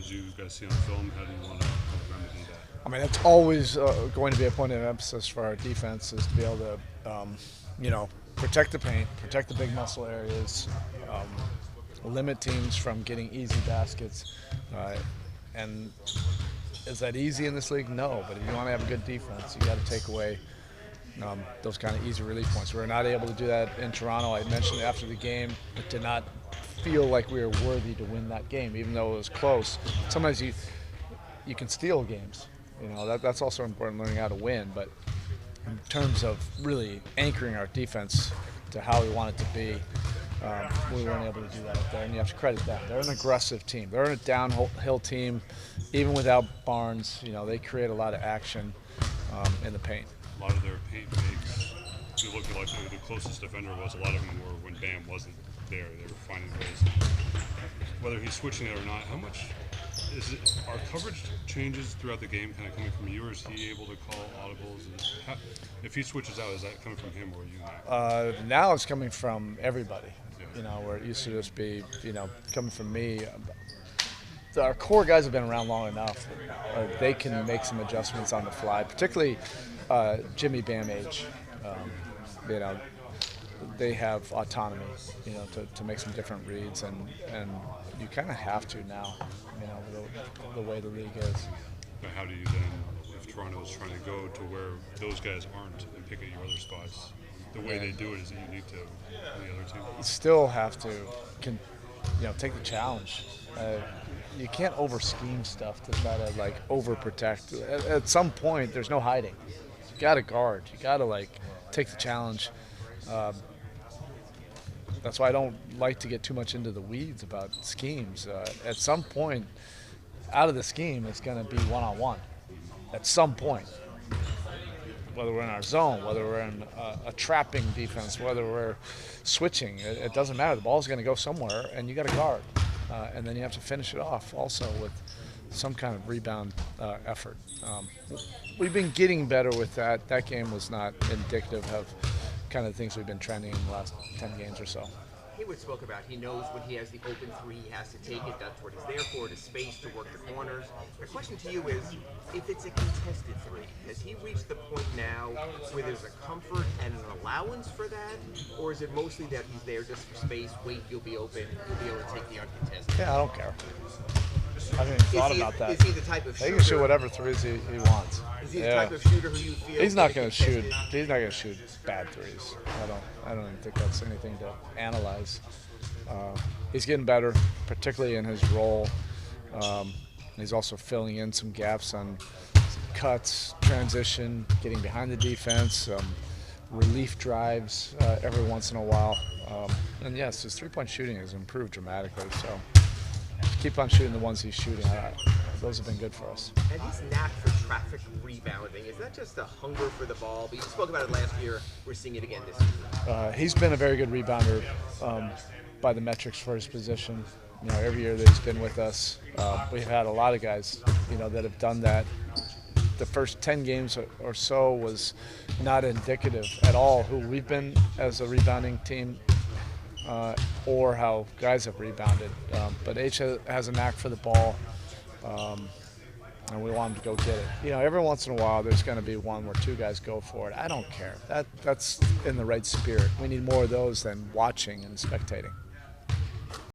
did you guys see on film? How do you want to remedy that? I mean, it's always going to be a point of emphasis for our defense is to be able to, protect the paint, protect the big muscle areas, limit teams from getting easy baskets. And is that easy in this league? No. But if you want to have a good defense, you got to take away those kind of easy relief points. We were not able to do that in Toronto. I mentioned after the game, it did not feel like we were worthy to win that game, even though it was close. Sometimes you can steal games. That's also important, learning how to win. But in terms of really anchoring our defense to how we want it to be, we weren't able to do that up there, and you have to credit them. They're an aggressive team. They're a downhill team. Even without Barnes, they create a lot of action in the paint. A lot of their paint fakes, if you look at like who the closest defender was, a lot of them were when Bam wasn't there. They were finding ways. Whether he's switching it or not, how much is it? Our coverage changes throughout the game, kind of coming from you, or is he able to call audibles? If he switches out, is that coming from him or you? Now it's coming from everybody. Where it used to just be, coming from me. Our core guys have been around long enough. They can make some adjustments on the fly, particularly Jimmy Bam age. They have autonomy, to make some different reads, and you kind of have to now, the way the league is. But how do you then, if Toronto is trying to go to where those guys aren't and pick at your other spots, the way they do it is unique to the other team? You still have to, take the challenge. You can't over-scheme stuff to try to, over-protect. At some point, there's no hiding. You got to guard. You got to, take the challenge. That's why I don't like to get too much into the weeds about schemes. At some point, out of the scheme, it's going to be one-on-one. At some point. Whether we're in our zone, whether we're in a trapping defense, whether we're switching, it doesn't matter. The ball's going to go somewhere, and you got to guard. And then you have to finish it off also with some kind of rebound effort. We've been getting better with that. That game was not indicative of kind of things we've been trending in the last 10 games or so. Haywood spoke about he knows when he has the open three, he has to take it. That's what he's there for, to space, to work the corners. My question to you is, if it's a contested three, has he reached the point now where there's a comfort and an allowance for that? Or is it mostly that he's there just for space, wait, you'll be open, you'll be able to take the uncontested? Yeah, I don't care. I haven't even thought about that. Is he the type of shooter? He can shoot whatever threes he wants. Is he the type of shooter who you feel? He's not going to shoot. He's not going to shoot bad threes. I don't even think that's anything to analyze. He's getting better, particularly in his role. He's also filling in some gaps on some cuts, transition, getting behind the defense, relief drives every once in a while. And yes, his three-point shooting has improved dramatically. So keep on shooting the ones he's shooting. Those have been good for us. And his knack for traffic rebounding, is that just a hunger for the ball? But you spoke about it last year. We're seeing it again this season. He's been a very good rebounder by the metrics for his position. Every year that he's been with us, we've had a lot of guys, that have done that. The first 10 games or so was not indicative at all who we've been as a rebounding team. Or how guys have rebounded. But H has a knack for the ball, and we want him to go get it. Every once in a while there's going to be one where two guys go for it. I don't care. That's in the right spirit. We need more of those than watching and spectating.